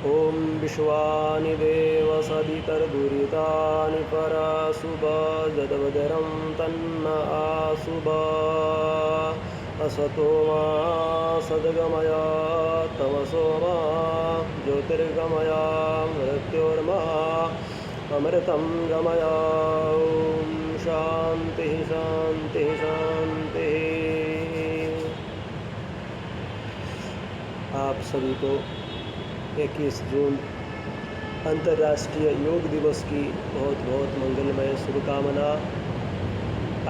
ॐ विश्वानि देव सदितर्दुरितानि पराशुभ जदवदरं तन्न आशुभ असतो मा सद्गमय तमसो मा ज्योतिर्गमय मृत्योर्मा अमृतं गमय। ॐ शान्तिः शान्तिः शान्तिः। आप सभी को 21 जून अंतर्राष्ट्रीय योग दिवस की बहुत बहुत मंगलमय शुभकामना।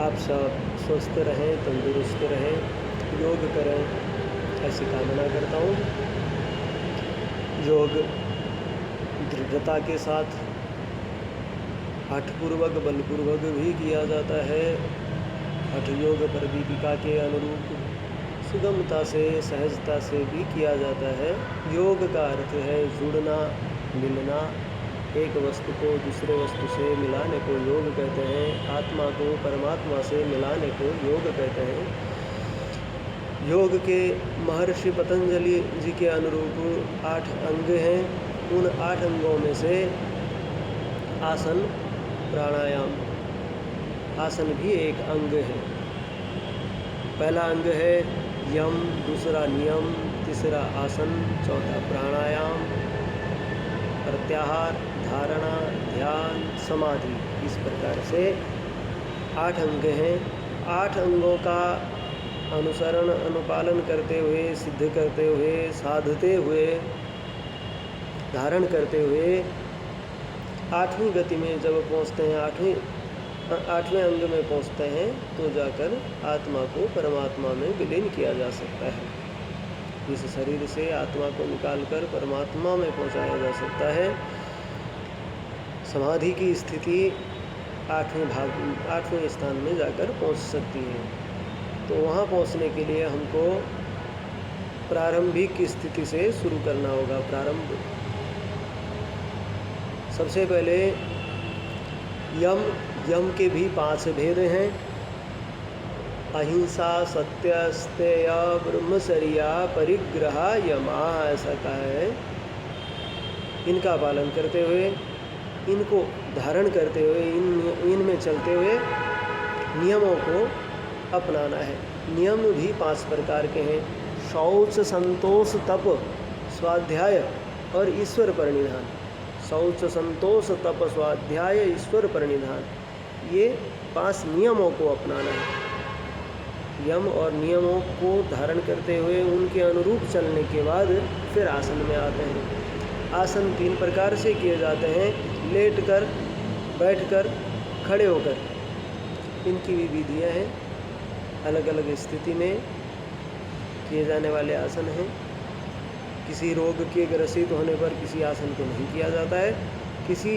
आप सब स्वस्थ रहें, तंदुरुस्त रहें, योग करें, ऐसी कामना करता हूँ। योग दृढ़ता के साथ हठपूर्वक बलपूर्वक भी किया जाता है। हठ योग पर दीपिका के अनुरूप सुगमता से सहजता से भी किया जाता है। योग का अर्थ है जुड़ना, मिलना, एक वस्तु को दूसरे वस्तु से मिलाने को योग कहते हैं। आत्मा को परमात्मा से मिलाने को योग कहते हैं। योग के महर्षि पतंजलि जी के अनुरूप 8 अंग हैं। उन 8 अंगों में से आसन, प्राणायाम, आसन भी एक अंग है। पहला अंग है यम, दूसरा नियम, तीसरा आसन, चौथा प्राणायाम, प्रत्याहार, धारणा, ध्यान, समाधि। इस प्रकार से 8 अंग हैं। 8 अंगों का अनुसरण अनुपालन करते हुए, सिद्ध करते हुए, साधते हुए, धारण करते हुए 8वीं गति में जब पहुँचते हैं, 8वें अंग में पहुँचते हैं, तो जाकर आत्मा को परमात्मा में विलीन किया जा सकता है। इस शरीर से आत्मा को निकालकर परमात्मा में पहुँचाया जा सकता है। समाधि की स्थिति 8वें स्थान में जाकर पहुँच सकती है। तो वहाँ पहुँचने के लिए हमको प्रारंभिक स्थिति से शुरू करना होगा। सबसे पहले यम के भी 5 भेद हैं। अहिंसा, सत्य, स्तेय, ब्रह्मचर्या, परिग्रह, यमा, ऐसा कहा है। इनका पालन करते हुए, इनको धारण करते हुए, इनमें चलते हुए नियमों को अपनाना है। नियम भी 5 प्रकार के हैं। शौच, संतोष, तप, स्वाध्याय और ईश्वर परिनिधान। शौच, संतोष, तप, स्वाध्याय, ईश्वर परिनिधान, ये 5 नियमों को अपनाना है। यम और नियमों को धारण करते हुए उनके अनुरूप चलने के बाद फिर आसन में आते हैं। आसन 3 प्रकार से किए जाते हैं। लेटकर, बैठकर, खड़े होकर। इनकी भी विधियाँ हैं। अलग अलग स्थिति में किए जाने वाले आसन हैं। किसी रोग के ग्रसित होने पर किसी आसन को नहीं किया जाता है। किसी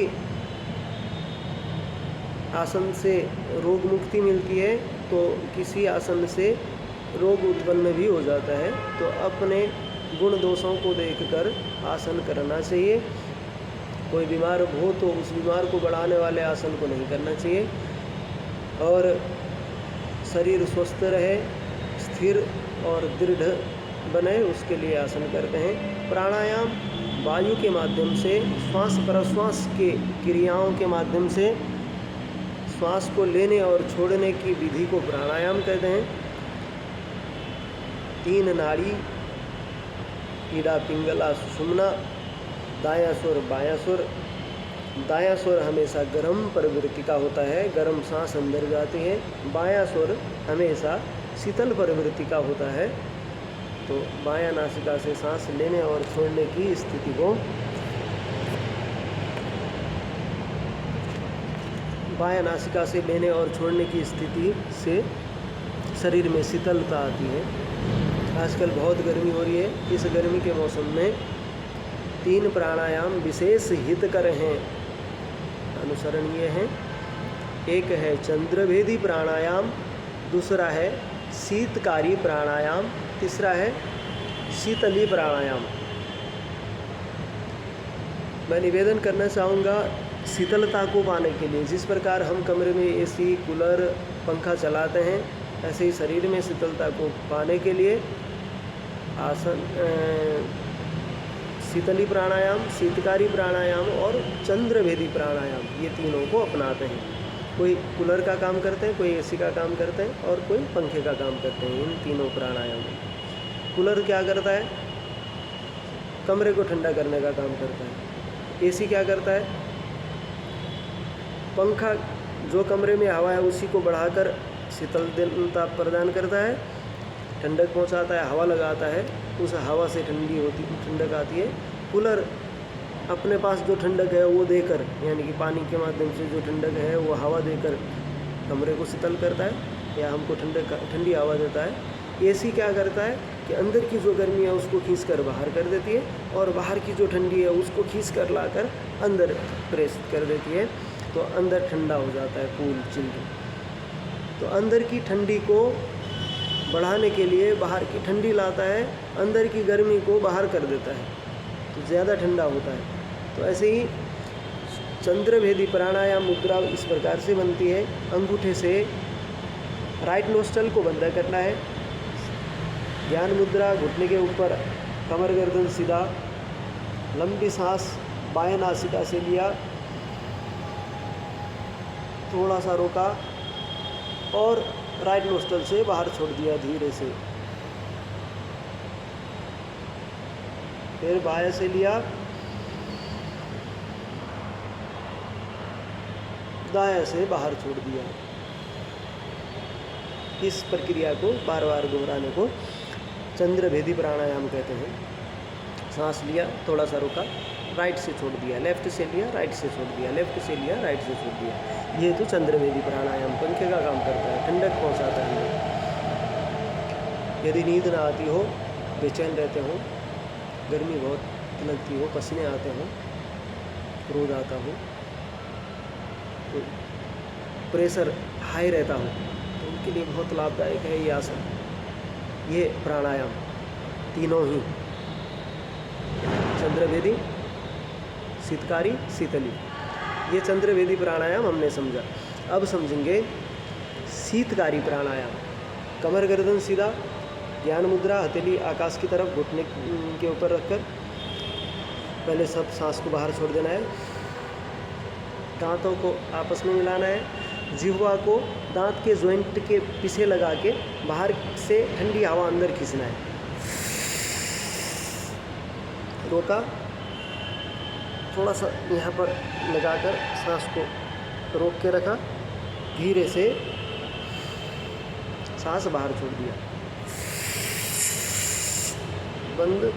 आसन से रोग मुक्ति मिलती है तो किसी आसन से रोग उत्पन्न भी हो जाता है। तो अपने गुण दोषों को देखकर आसन करना चाहिए। कोई बीमार हो तो उस बीमार को बढ़ाने वाले आसन को नहीं करना चाहिए। और शरीर स्वस्थ रहे, स्थिर और दृढ़ बने, उसके लिए आसन करते हैं। प्राणायाम वायु के माध्यम से, श्वास प्रश्वास के क्रियाओं के माध्यम से श्वास को लेने और छोड़ने की विधि को प्राणायाम कहते हैं। 3 नाड़ी, ईड़ा, पिंगला, सुषुम्ना, दायां स्वर, बायां स्वर। दायां स्वर हमेशा गर्म प्रवृत्ति का होता है, गर्म सांस अंदर जाती है। बायां स्वर हमेशा शीतल प्रवृत्ति का होता है। तो बायां नासिका से सांस लेने और छोड़ने की स्थिति को, बायां नासिका से लेने और छोड़ने की स्थिति से शरीर में शीतलता आती है। आजकल बहुत गर्मी हो रही है। इस गर्मी के मौसम में 3 प्राणायाम विशेष हितकर हैं, अनुसरणीय हैं। एक है चंद्रभेदी प्राणायाम, दूसरा है शीतकारी प्राणायाम, तीसरा है शीतली प्राणायाम। मैं निवेदन करना चाहूँगा, शीतलता को पाने के लिए जिस प्रकार हम कमरे में एसी, कूलर, पंखा चलाते हैं, ऐसे ही शरीर में शीतलता को पाने के लिए आसन शीतली प्राणायाम, शीतकारी प्राणायाम और चंद्रभेदी प्राणायाम, ये तीनों को अपनाते हैं। कोई कूलर का काम करते हैं, कोई एसी का काम करते हैं और कोई पंखे का काम करते हैं। इन तीनों प्राणायाम, कूलर क्या करता है, कमरे को ठंडा करने का काम करता है। एसी क्या करता है, पंखा जो कमरे में हवा है उसी को बढ़ाकर शीतलता प्रदान करता है, ठंडक पहुंचाता है, हवा लगाता है, उस हवा से ठंडक आती है। कूलर अपने पास जो ठंडक है वो देकर, यानी कि पानी के माध्यम से जो ठंडक है वो हवा देकर कमरे को शीतल करता है या हमको ठंडी हवा देता है। एसी क्या करता है कि अंदर की जो गर्मी है उसको खींच कर बाहर कर देती है और बाहर की जो ठंडी है उसको खींच कर लाकर अंदर प्रेरित कर देती है, तो अंदर ठंडा हो जाता है, कूल चिल्ड। तो अंदर की ठंडी को बढ़ाने के लिए बाहर की ठंडी लाता है, अंदर की गर्मी को बाहर कर देता है, तो ज़्यादा ठंडा होता है। तो ऐसे ही चंद्रभेदी प्राणायाम मुद्रा इस प्रकार से बनती है। अंगूठे से राइट नोस्ट्रल को बंद करना है, ज्ञान मुद्रा, घुटने के ऊपर, कमर गर्दन सीधा, लंबी सांस बाएं नासिका से लिया, थोड़ा सा रोका और राइट नोस्ट्रल से बाहर छोड़ दिया धीरे से। फिर बाएं से लिया, दाएं से बाहर छोड़ दिया। इस प्रक्रिया को बार बार दोहराने को चंद्रभेदी प्राणायाम कहते हैं। सांस लिया, थोड़ा सा रोका, राइट से छोड़ दिया, लेफ्ट से लिया, राइट से छोड़ दिया, लेफ्ट से लिया, राइट से छोड़ दिया। ये तो चंद्रभेदी प्राणायाम पंखे का काम करता है, ठंडक पहुंचाता है। यदि नींद ना आती हो, बेचैन रहते हो, गर्मी बहुत लगती हो, पसीने आते हो, क्रोध आता हो, तो प्रेशर हाई रहता हो, तो उनके लिए बहुत लाभदायक है ये आसन, ये प्राणायाम तीनों ही, चंद्रभेदी, शीतकारी, शीतली। ये चंद्रभेदी प्राणायाम हमने समझा। अब समझेंगे शीतकारी प्राणायाम। कमर गर्दन सीधा, ज्ञान मुद्रा, हथेली आकाश की तरफ, घुटने के ऊपर रखकर पहले सब सांस को बाहर छोड़ देना है, दांतों को आपस में मिलाना है, जिह्वा को दांत के जॉइंट के पीछे लगा के बाहर से ठंडी हवा अंदर खींचना है। रोका, थोड़ा सा यहाँ पर लगाकर सांस को रोक के रखा, धीरे से सांस बाहर छोड़ दिया, बंद,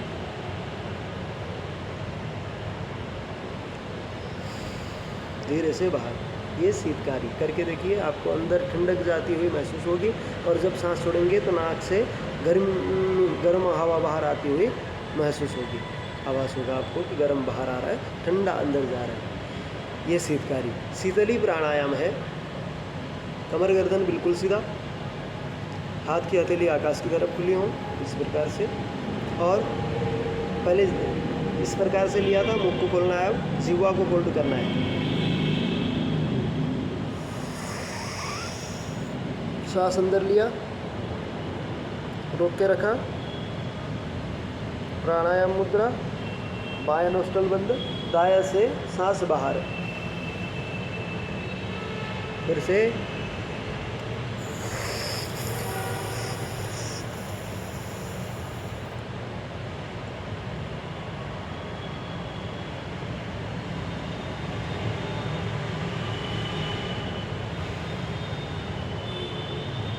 धीरे से बाहर। ये शीतकारी करके देखिए, आपको अंदर ठंडक जाती हुई महसूस होगी और जब सांस छोड़ेंगे तो नाक से गर्म हवा बाहर आती हुई महसूस होगी। आवाज़ होगा आपको कि गर्म बाहर आ रहा है, ठंडा अंदर जा रहा है। ये शीतकारी। शीतली प्राणायाम है। कमर गर्दन बिल्कुल सीधा, हाथ की हथेली आकाश की तरफ खुली हो इस प्रकार से, और पहले इस प्रकार से लिया था, मुख को खोलना है, अब जिह्वा को होल्ड करना है। सांस अंदर लिया, रोक के रखा, प्राणायाम मुद्रा, बायां नोस्ट्रल बंद, दायां से सांस बाहर, फिर से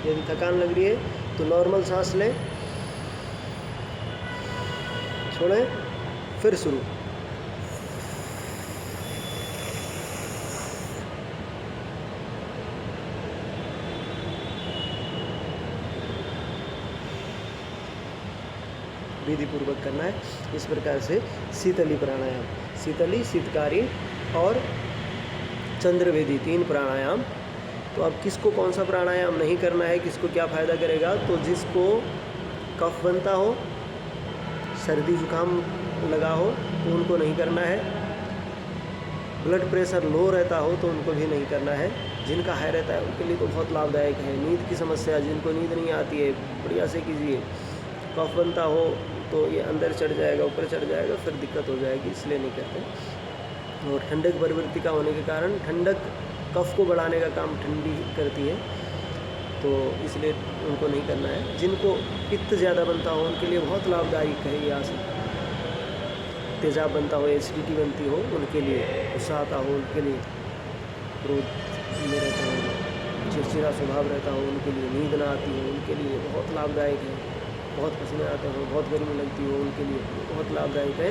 यदि थकान लग रही है तो नॉर्मल सांस लें, छोड़ें, फिर शुरू। विधि पूर्वक करना है। इस प्रकार से शीतली प्राणायाम, शीतली, शीतकारी और चंद्रभेदी, 3 प्राणायाम। तो अब किसको कौन सा प्राणायाम नहीं करना है, किसको क्या फ़ायदा करेगा, तो जिसको कफ बनता हो, सर्दी जुकाम लगा हो तो उनको नहीं करना है, ब्लड प्रेशर लो रहता हो तो उनको भी नहीं करना है, जिनका हाई रहता है उनके लिए तो बहुत लाभदायक है। नींद की समस्या, जिनको नींद नहीं आती है, बढ़िया से कीजिए। कफ बनता हो, तो ये अंदर चढ़ जाएगा, ऊपर चढ़ जाएगा, फिर दिक्कत हो जाएगी, इसलिए नहीं करते। और ठंडक प्रवृत्ति का होने के कारण ठंडक कफ को बढ़ाने का काम ठंडी करती है, तो इसलिए उनको नहीं करना है। जिनको पित्त ज़्यादा बनता हो उनके लिए बहुत लाभदायक है ये आसन। तेजाब बनता हो, एसिडिटी बनती हो उनके लिए, गुस्सा आता हो उनके लिए, क्रोध में रहता हो, चिड़चिड़ा स्वभाव रहता हो उनके लिए, नींद ना आती हो उनके लिए बहुत लाभदायक है। बहुत पसीने आते हो, बहुत गर्मी लगती हो उनके लिए बहुत लाभदायक है।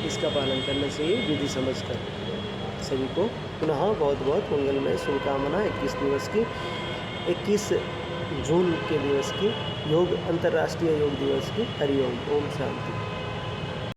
इसका पालन करने से ही विधि समझकर सभी को पुनः बहुत बहुत मंगलमय शुभकामना 21 दिवस की, 21 जून के दिवस की, योग अंतर्राष्ट्रीय योग दिवस की। हरिओम। ओम शांति।